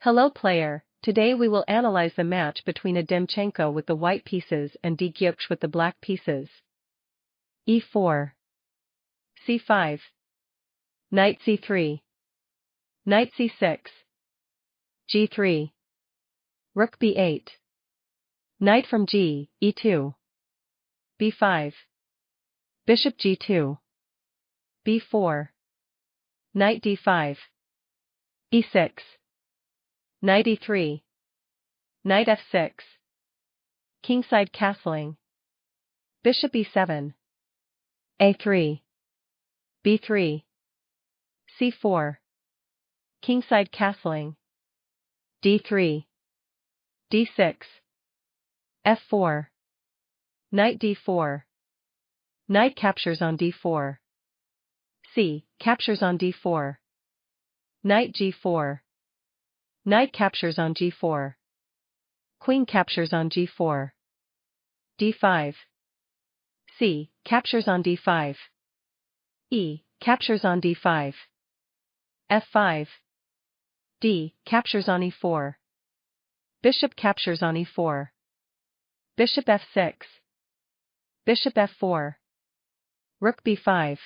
Hello player, today we will analyze the match between a Demchenko with the white pieces and Gukesh with the black pieces. e4. c5. Knight c3. Knight c6. g3. Rook b8. Knight from g, e2. b5. Bishop g2. b4. Knight d5. e6. Knight e3. Knight f6. Kingside castling. Bishop e7. a3. b3. c4. Kingside castling. d3. d6. f4. Knight d4. Knight captures on d4. c. Captures on d4. Knight g4. Knight captures on g4. Queen captures on g4. d5. c. Captures on d5. e. Captures on d5. f5. d. Captures on e4. Bishop captures on e4. Bishop f6. Bishop f4. Rook b5.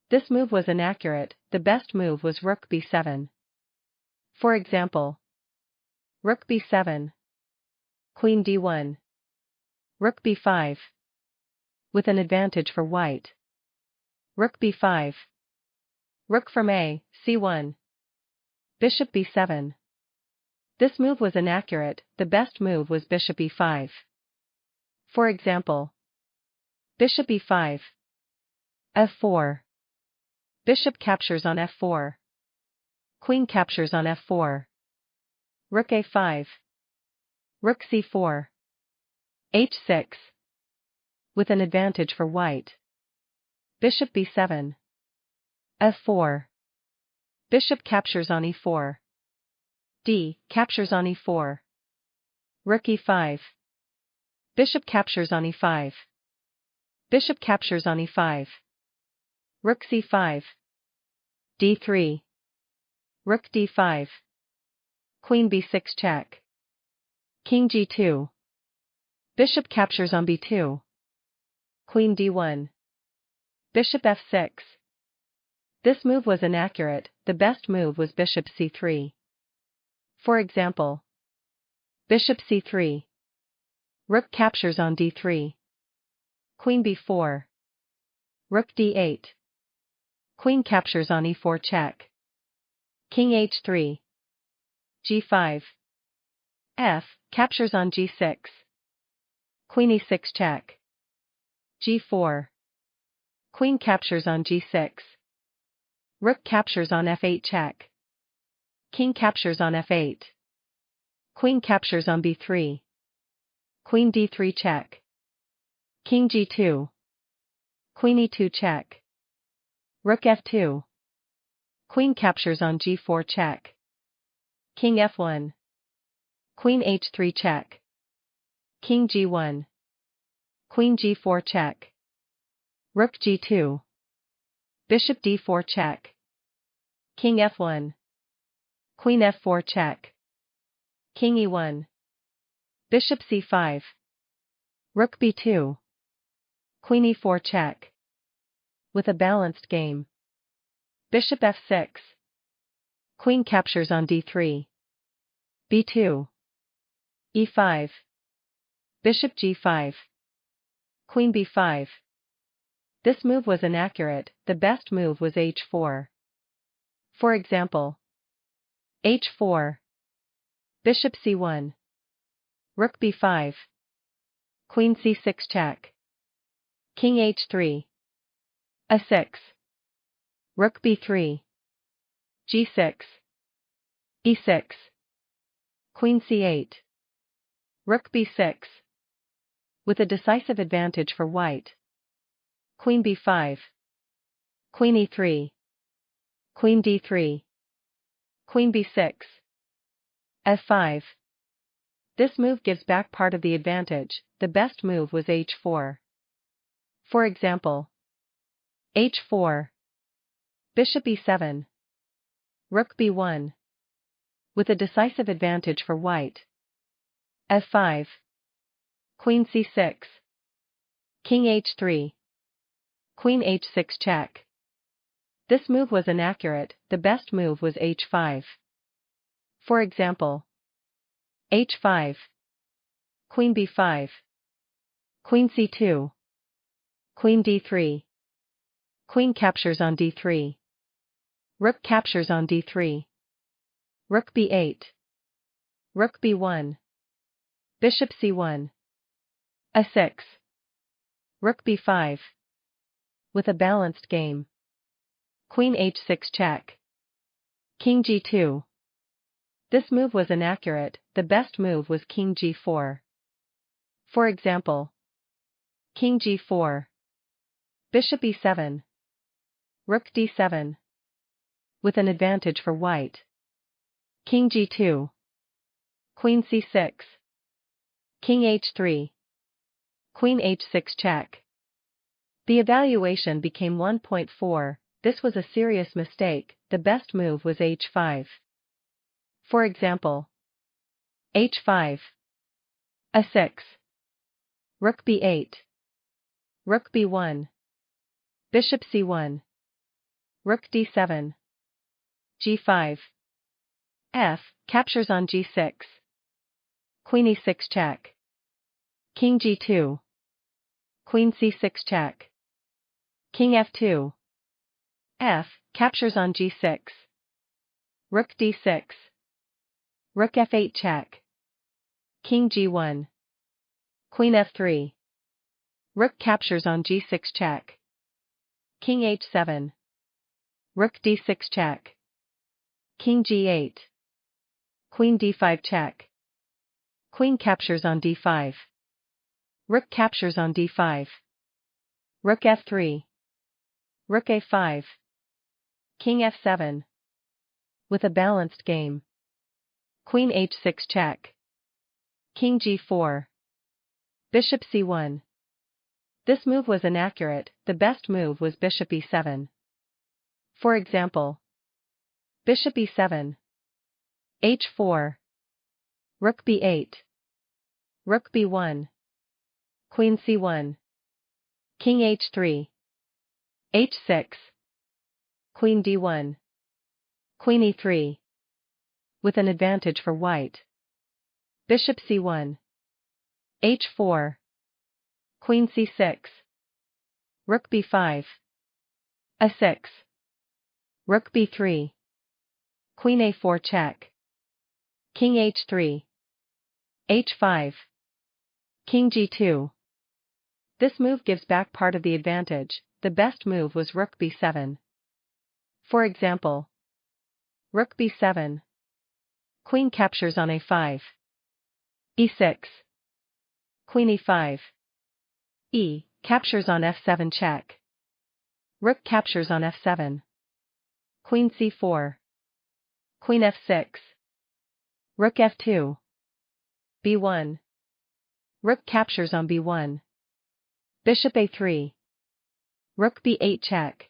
This move was inaccurate, the best move was rook b7. For example, rook b7. Queen d1. Rook b5. With an advantage for white. Rook b5. Rook from a, c1. Bishop b7. This move was inaccurate, the best move was bishop e5. For example, bishop e5. f4. Bishop captures on f4. Queen captures on f4. Rook a5. Rook c4. h6. With an advantage for white. Bishop b7. f4. Bishop captures on e4. d. Captures on e4. Rook e5. Bishop captures on e5. Bishop captures on e5. Rook c5. d3. Rook d5. Queen b6 check. King g2. Bishop captures on b2. Queen d1. Bishop f6. This move was inaccurate, the best move was bishop c3. For example, bishop c3. Rook captures on d3. Queen b4. Rook d8. Queen captures on e4 check. King h3. g5. f. Captures on g6. Queen e6 check. g4. Queen captures on g6. Rook captures on f8 check. King captures on f8. Queen captures on b3. Queen d3 check. King g2. Queen e2 check. Rook f2. Queen captures on g4 check. King f1. Queen h3 check. King g1. Queen g4 check. Rook g2. Bishop d4 check. King f1. Queen f4 check. King e1. Bishop c5. Rook b2. Queen e4 check. With a balanced game. Bishop f6. Queen captures on d3. b2. e5. Bishop g5. Queen b5. This move was inaccurate, the best move was h4. For example, h4. Bishop c1. Rook b5. Queen c6 check. King h3. a6. Rook b3. g6. e6. Queen c8. Rook b6. With a decisive advantage for white. Queen b5. Queen e3. Queen d3. Queen b6. f5. This move gives back part of the advantage, the best move was h4. For example, h4. Bishop e7. Rook b1. with a decisive advantage for white. f5. Queen c6. King h3. Queen h6 check. This move was inaccurate, the best move was h5. For example, h5. Queen b5. Queen c2. Queen d3. Queen captures on d3. Rook captures on d3. Rook b8. Rook b1. Bishop c1. a6. Rook b5. With a balanced game. Queen h6 check. King g2. This move was inaccurate, the best move was king g4. For example, king g4. Bishop e7. Rook d7. With an advantage for white. King g2. Queen c6. King h3. Queen h6 check. The evaluation became 1.4, this was a serious mistake, the best move was h5. For example, h5. a6. Rook b8. Rook b1. Bishop c1. Rook d7. g5. f. Captures on g6. Queen e6 check. King g2. Queen c6 check. King f2. f. Captures on g6. Rook d6. Rook f8 check. King g1. Queen f3. Rook captures on g6 check. King h7. Rook d6 check. King g8. Queen d5 check. Queen captures on d5. Rook captures on d5. Rook f3. Rook a5. King f7. With a balanced game. Queen h6 check. King g4. Bishop c1. This move was inaccurate, the best move was bishop e7. For example, bishop e7. h4. Rook b8. Rook b1. Queen c1. King h3. h6. Queen d1. Queen e3. With an advantage for white. Bishop c1. h4. Queen c6. Rook b5. a6. Rook b3. Queen a4 check. King h3. h5. King g2. This move gives back part of the advantage, the best move was rook b7. For example, rook b7. Queen captures on a5. e6. Queen e5. e. Captures on f7 check. Rook captures on f7. Queen c4. Queen f6. Rook f2. b1. Rook captures on b1. Bishop a3. Rook b8 check.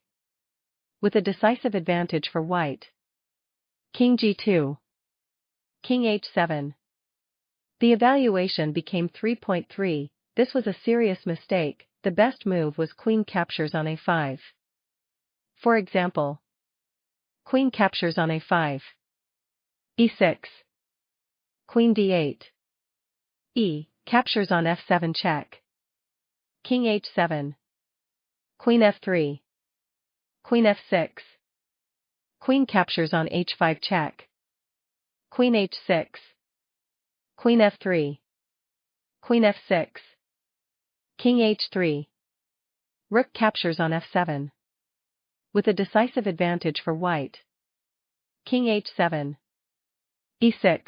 With a decisive advantage for white. King g2. King h7. The evaluation became 3.3, this was a serious mistake, the best move was queen captures on a5. For example, queen captures on a5. e6. Queen d8. e. Captures on f7 check. King h7. Queen f3. Queen f6. Queen captures on h5 check. Queen h6. Queen f3. Queen f6. King h3. Rook captures on f7. With a decisive advantage for white. King h7. e6.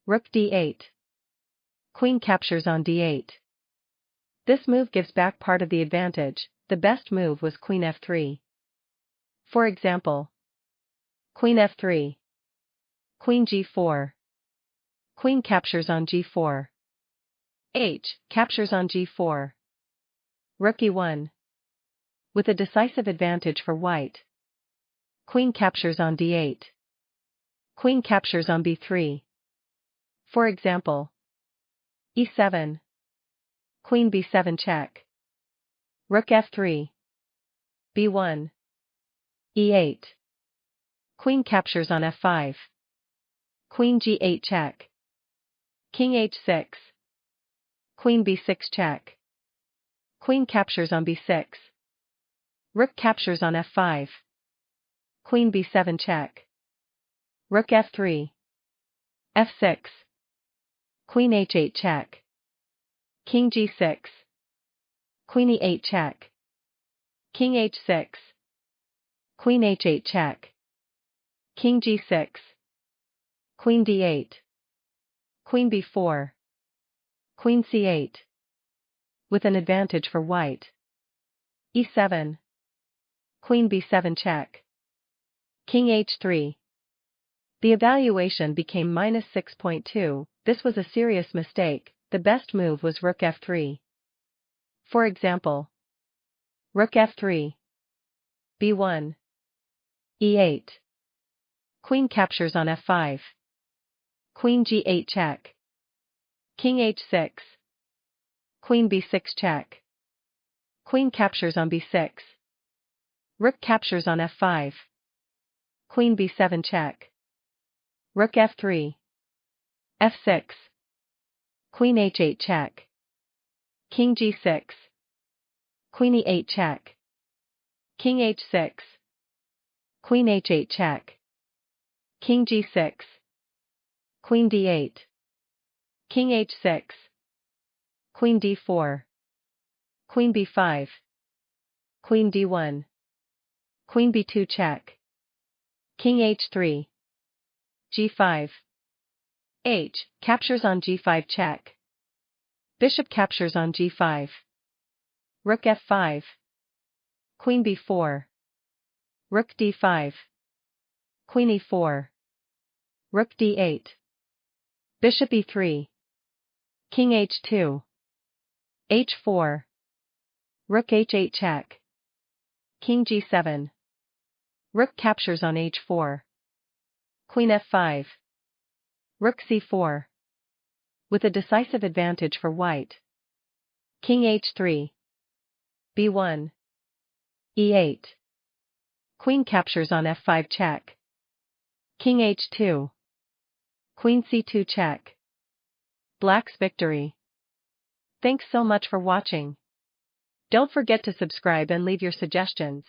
Rook d8. Queen captures on d8. This move gives back part of the advantage, the best move was queen f3. For example, queen f3. Queen g4. Queen captures on g4. h. Captures on g4. Rook e1. With a decisive advantage for white. Queen captures on d8. Queen captures on b3. For example, e7. Queen b7 check. Rook f3. b1. e8. Queen captures on f5. Queen g8 check. King h6. Queen b6 check. Queen captures on b6. Rook captures on f5. Queen b7 check. Rook f3. f6. Queen h8 check. King g6. Queen e8 check. King h6. Queen h8 check. King g6. Queen d8. Queen b4. Queen c8. With an advantage for white. e7. Queen b7 check. King h3. The evaluation became -6.2. This was a serious mistake. The best move was rook f3. For example, rook f3. b1. e8. Queen captures on f5. Queen g8 check. King h6. Queen b6 check. Queen captures on b6. Rook captures on f5. Queen b7 check. Rook f3. f6. Queen h8 check. King g6. Queen e8 check. King h6. Queen h8 check. King g6. Queen d8. King h6. Queen d4. Queen b5. Queen d1. Queen b2 check. King h3. g5. H captures on g5 check. Bishop captures on g5. Rook f5. Queen b4. Rook d5. Queen e4. Rook d8. Bishop e3. King h2. h4. Rook h8 check. King g7. Rook captures on h4. Queen f5. Rook c4. With a decisive advantage for white. King h3. b1. e8. Queen captures on f5 check. King h2. Queen c2 check. Black's victory. Thanks so much for watching. Don't forget to subscribe and leave your suggestions.